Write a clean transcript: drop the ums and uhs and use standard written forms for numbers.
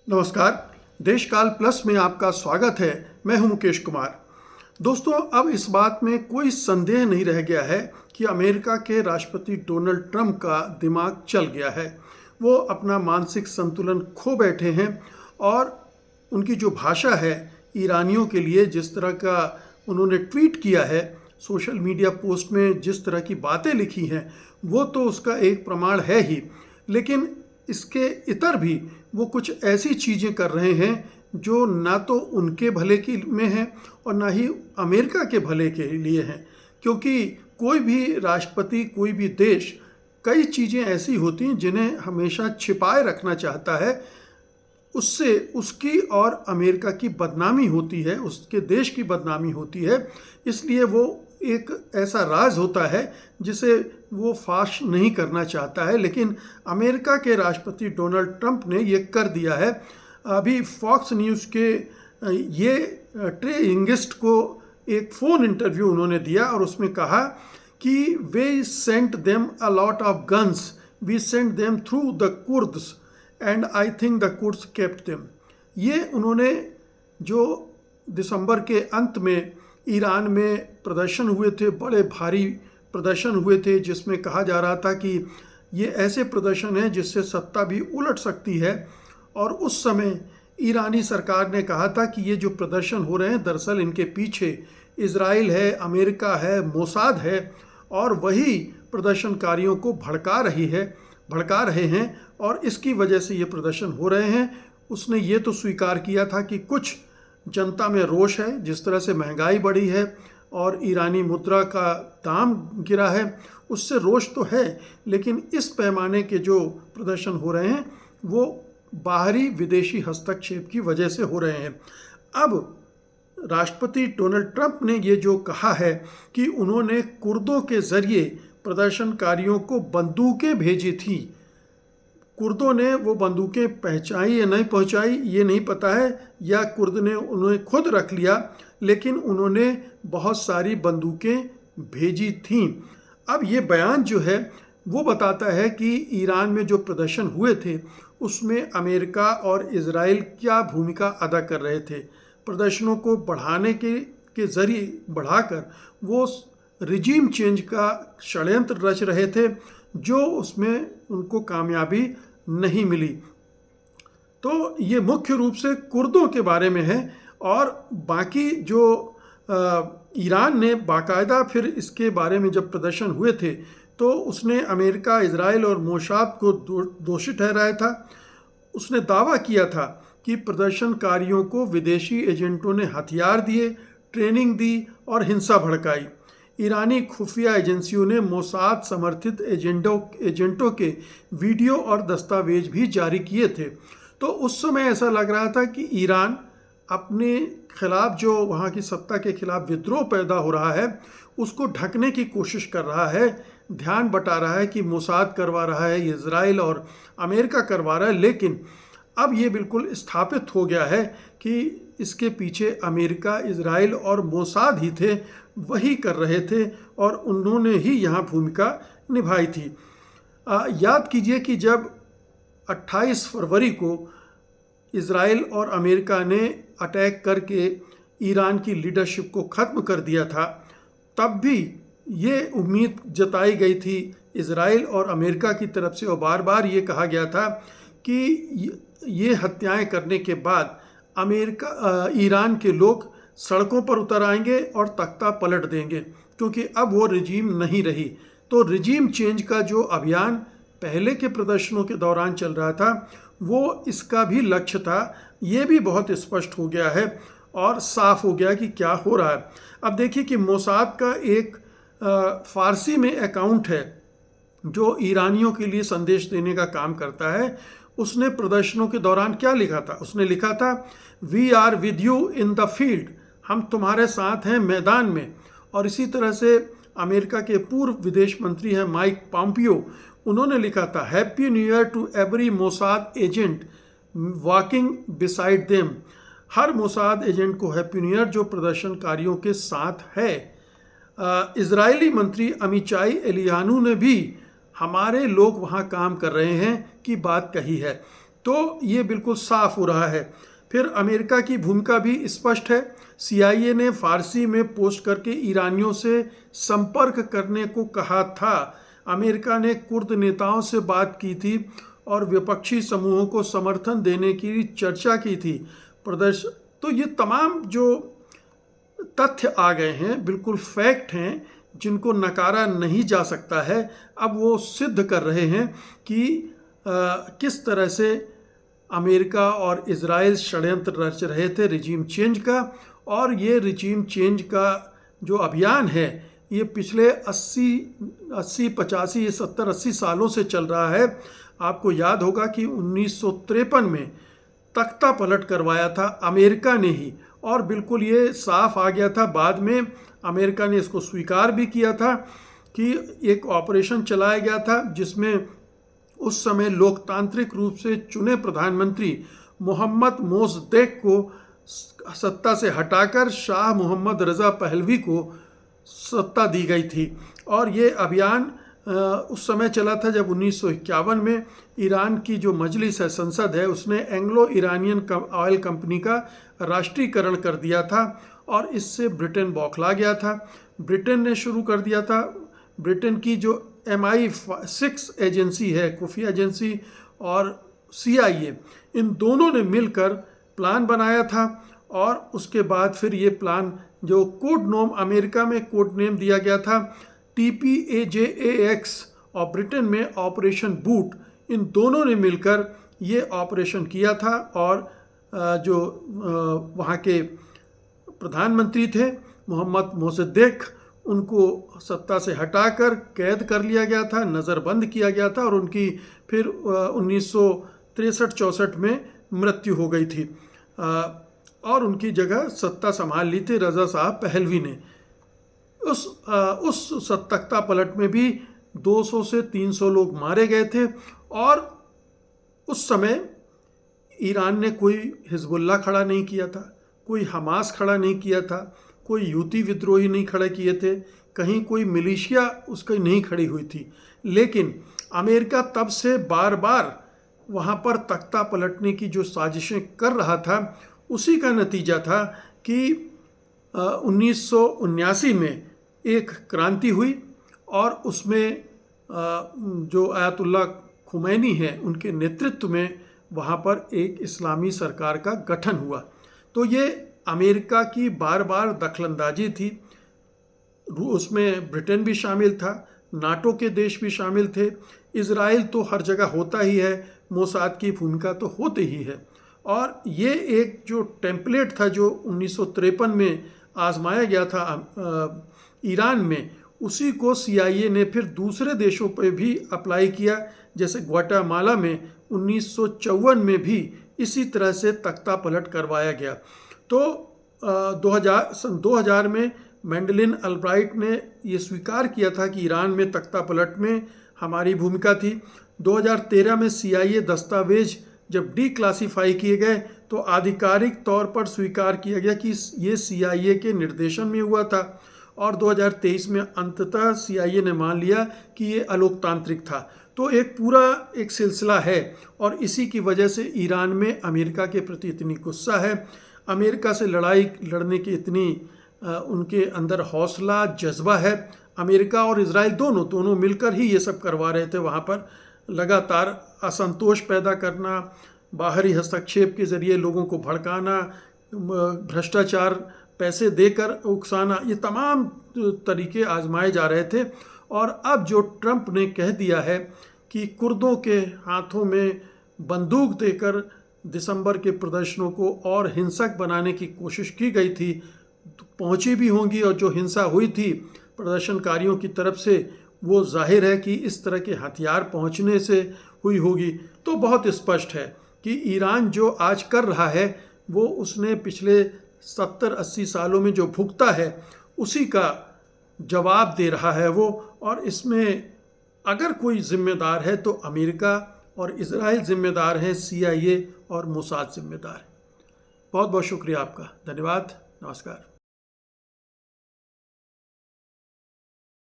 नमस्कार। देशकाल प्लस में आपका स्वागत है। मैं हूं मुकेश कुमार। दोस्तों, अब इस बात में कोई संदेह नहीं रह गया है कि अमेरिका के राष्ट्रपति डोनाल्ड ट्रंप का दिमाग चल गया है। वो अपना मानसिक संतुलन खो बैठे हैं और उनकी जो भाषा है, ईरानियों के लिए जिस तरह का उन्होंने ट्वीट किया है, सोशल मीडिया पोस्ट में जिस तरह की बातें लिखी हैं, वो तो उसका एक प्रमाण है ही। लेकिन इसके इतर भी वो कुछ ऐसी चीज़ें कर रहे हैं जो ना तो उनके भले की में है और ना ही अमेरिका के भले के लिए हैं। क्योंकि कोई भी राष्ट्रपति, कोई भी देश, कई चीज़ें ऐसी होती हैं जिन्हें हमेशा छिपाए रखना चाहता है। उससे उसकी और अमेरिका की बदनामी होती है, उसके देश की बदनामी होती है। इसलिए वो एक ऐसा राज होता है जिसे वो फाश नहीं करना चाहता है। लेकिन अमेरिका के राष्ट्रपति डोनाल्ड ट्रंप ने ये कर दिया है। अभी फॉक्स न्यूज़ के ये ट्रे इंगिस्ट को एक फ़ोन इंटरव्यू उन्होंने दिया और उसमें कहा कि they sent them a lot of guns, we sent them through the Kurds and I think the Kurds kept them. ये उन्होंने जो दिसंबर के अंत में ईरान में प्रदर्शन हुए थे, बड़े भारी प्रदर्शन हुए थे, जिसमें कहा जा रहा था कि ये ऐसे प्रदर्शन हैं जिससे सत्ता भी उलट सकती है। और उस समय ईरानी सरकार ने कहा था कि ये जो प्रदर्शन हो रहे हैं, दरअसल इनके पीछे इजराइल है, अमेरिका है, मोसाद है और वही प्रदर्शनकारियों को भड़का रहे हैं और इसकी वजह से ये प्रदर्शन हो रहे हैं। उसने ये तो स्वीकार किया था कि कुछ जनता में रोष है, जिस तरह से महंगाई बढ़ी है और ईरानी मुद्रा का दाम गिरा है, उससे रोष तो है। लेकिन इस पैमाने के जो प्रदर्शन हो रहे हैं वो बाहरी विदेशी हस्तक्षेप की वजह से हो रहे हैं। अब राष्ट्रपति डोनाल्ड ट्रंप ने ये जो कहा है कि उन्होंने कुर्दों के ज़रिए प्रदर्शनकारियों को बंदूकें भेजी थी। कुर्दों ने वो बंदूकें पहुंचाई या नहीं पहुंचाई ये नहीं पता है, या कुर्द ने उन्हें खुद रख लिया, लेकिन उन्होंने बहुत सारी बंदूकें भेजी थीं। अब ये बयान जो है वो बताता है कि ईरान में जो प्रदर्शन हुए थे उसमें अमेरिका और इजराइल क्या भूमिका अदा कर रहे थे। प्रदर्शनों को बढ़ाने के ज़रिए बढ़ाकर वो रिजीम चेंज का षड्यंत्र रच रहे थे, जो उसमें उनको कामयाबी नहीं मिली। तो ये मुख्य रूप से कुर्दों के बारे में है। और बाकी जो ईरान ने बाकायदा फिर इसके बारे में जब प्रदर्शन हुए थे तो उसने अमेरिका, इजराइल और मोसाद को दोषी ठहराया था। उसने दावा किया था कि प्रदर्शनकारियों को विदेशी एजेंटों ने हथियार दिए, ट्रेनिंग दी और हिंसा भड़काई। ईरानी खुफिया एजेंसियों ने मोसाद समर्थित एजेंटों के वीडियो और दस्तावेज भी जारी किए थे। तो उस समय ऐसा लग रहा था कि ईरान अपने खिलाफ, जो वहाँ की सत्ता के खिलाफ विद्रोह पैदा हो रहा है, उसको ढकने की कोशिश कर रहा है। ध्यान बटा रहा है कि मोसाद करवा रहा है, इजराइल और अमेरिका करवा रहा है। लेकिन अब ये बिल्कुल स्थापित हो गया है कि इसके पीछे अमेरिका, इजराइल और मोसाद ही थे, वही कर रहे थे और उन्होंने ही यहाँ भूमिका निभाई थी। याद कीजिए कि जब 28 फरवरी को इजराइल और अमेरिका ने अटैक करके ईरान की लीडरशिप को ख़त्म कर दिया था, तब भी ये उम्मीद जताई गई थी इजराइल और अमेरिका की तरफ से और बार बार ये कहा गया था कि ये हत्याएं करने के बाद ईरान के लोग सड़कों पर उतर आएंगे और तख्ता पलट देंगे, क्योंकि अब वो रिजीम नहीं रही। तो रिजीम चेंज का जो अभियान पहले के प्रदर्शनों के दौरान चल रहा था, वो इसका भी लक्ष्य था। ये भी बहुत स्पष्ट हो गया है और साफ हो गया कि क्या हो रहा है। अब देखिए कि मोसाद का एक फारसी में अकाउंट है जो ईरानियों के लिए संदेश देने का काम करता है। उसने प्रदर्शनों के दौरान क्या लिखा था? उसने लिखा था, we are with you in the field, हम तुम्हारे साथ हैं मैदान में। और इसी तरह से अमेरिका के पूर्व विदेश मंत्री हैं माइक पॉम्पियो, उन्होंने लिखा था, happy new year to every Mossad agent walking beside them. हर मोसाद एजेंट को हैप्पी न्यू ईयर जो प्रदर्शनकारियों के साथ है। इजरायली मंत्री अमीचाई एलियानू ने भी हमारे लोग वहाँ काम कर रहे हैं की बात कही है। तो ये बिल्कुल साफ हो रहा है। फिर अमेरिका की भूमिका भी स्पष्ट है। CIA ने फारसी में पोस्ट करके ईरानियों से संपर्क करने को कहा था। अमेरिका ने कुर्द नेताओं से बात की थी और विपक्षी समूहों को समर्थन देने की चर्चा की थी। तो ये तमाम जो तथ्य आ गए हैं, बिल्कुल फैक्ट हैं, जिनको नकारा नहीं जा सकता है। अब वो सिद्ध कर रहे हैं कि किस तरह से अमेरिका और इजराइल षड्यंत्र रच रहे थे रिजीम चेंज का। और ये रिजीम चेंज का जो अभियान है ये पिछले 70-80 सालों से चल रहा है। आपको याद होगा कि 1953 में तख्ता पलट करवाया था अमेरिका ने ही, और बिल्कुल ये साफ आ गया था। बाद में अमेरिका ने इसको स्वीकार भी किया था कि एक ऑपरेशन चलाया गया था जिसमें उस समय लोकतांत्रिक रूप से चुने प्रधानमंत्री मोहम्मद मोसद्देक को सत्ता से हटाकर शाह मोहम्मद रज़ा पहलवी को सत्ता दी गई थी। और ये अभियान उस समय चला था जब 1951 में ईरान की जो मजलिस है, संसद है, उसने एंग्लो ईरानियन ऑयल कंपनी का राष्ट्रीयकरण कर दिया था और इससे ब्रिटेन बौखला गया था। ब्रिटेन ने शुरू कर दिया था। ब्रिटेन की जो MI6 एजेंसी है, खुफिया एजेंसी, और CIA, इन दोनों ने मिलकर प्लान बनाया था। और उसके बाद फिर ये प्लान जो कोड नेम अमेरिका में कोड नेम दिया गया था TPAJAX और ब्रिटेन में ऑपरेशन बूट, इन दोनों ने मिलकर ये ऑपरेशन किया था। और जो वहाँ के प्रधानमंत्री थे मोहम्मद मोसद्देक, उनको सत्ता से हटाकर कैद कर लिया गया था, नज़रबंद किया गया था और उनकी फिर 1963-64 में मृत्यु हो गई थी। और उनकी जगह सत्ता संभाल ली थी रज़ा साहब पहलवी ने। उस तख्ता पलट में भी 200 से 300 लोग मारे गए थे। और उस समय ईरान ने कोई हिजबुल्लाह खड़ा नहीं किया था, कोई हमास खड़ा नहीं किया था, कोई यूती विद्रोही नहीं खड़े किए थे, कहीं कोई मिलिशिया उसकी नहीं खड़ी हुई थी। लेकिन अमेरिका तब से बार बार वहाँ पर तख्ता पलटने की जो साजिशें कर रहा था, उसी का नतीजा था कि 1979 में एक क्रांति हुई और उसमें जो आयतुल्लाह खुमैनी है, उनके नेतृत्व में वहाँ पर एक इस्लामी सरकार का गठन हुआ। तो ये अमेरिका की बार बार दखलंदाजी थी। उसमें ब्रिटेन भी शामिल था, नाटो के देश भी शामिल थे, इजराइल तो हर जगह होता ही है, मोसाद की भूमिका तो होती ही है। और ये एक जो टेम्पलेट था जो 1953 में आजमाया गया था ईरान में, उसी को CIA ने फिर दूसरे देशों पर भी अप्लाई किया। जैसे ग्वाटेमाला में 1954 में भी इसी तरह से तख्ता पलट करवाया गया। तो 2000 में मैंडलिन अल्ब्राइट ने ये स्वीकार किया था कि ईरान में तख्ता पलट में हमारी भूमिका थी। 2013 में CIA दस्तावेज जब डिक्लासिफाई किए गए तो आधिकारिक तौर पर स्वीकार किया गया कि ये CIA के निर्देशन में हुआ था। और 2023 में अंततः CIA ने मान लिया कि ये अलोकतांत्रिक था। तो एक पूरा एक सिलसिला है और इसी की वजह से ईरान में अमेरिका के प्रति इतनी गुस्सा है, अमेरिका से लड़ाई लड़ने की इतनी उनके अंदर हौसला जज्बा है। अमेरिका और इजराइल दोनों मिलकर ही ये सब करवा रहे थे। वहाँ पर लगातार असंतोष पैदा करना, बाहरी हस्तक्षेप के ज़रिए लोगों को भड़काना, भ्रष्टाचार, पैसे देकर उकसाना, ये तमाम तरीके आजमाए जा रहे थे। और अब जो ट्रंप ने कह दिया है कि कुर्दों के हाथों में बंदूक देकर दिसंबर के प्रदर्शनों को और हिंसक बनाने की कोशिश की गई थी, पहुंची भी होंगी, और जो हिंसा हुई थी प्रदर्शनकारियों की तरफ से वो जाहिर है कि इस तरह के हथियार पहुंचने से हुई होगी। तो बहुत स्पष्ट है कि ईरान जो आज कर रहा है वो उसने पिछले 70-80 सालों में जो भुगता है उसी का जवाब दे रहा है वो। और इसमें अगर कोई जिम्मेदार है तो अमेरिका और इजराइल जिम्मेदार हैं, CIA और मोसाद जिम्मेदार है। बहुत बहुत शुक्रिया आपका, धन्यवाद, नमस्कार।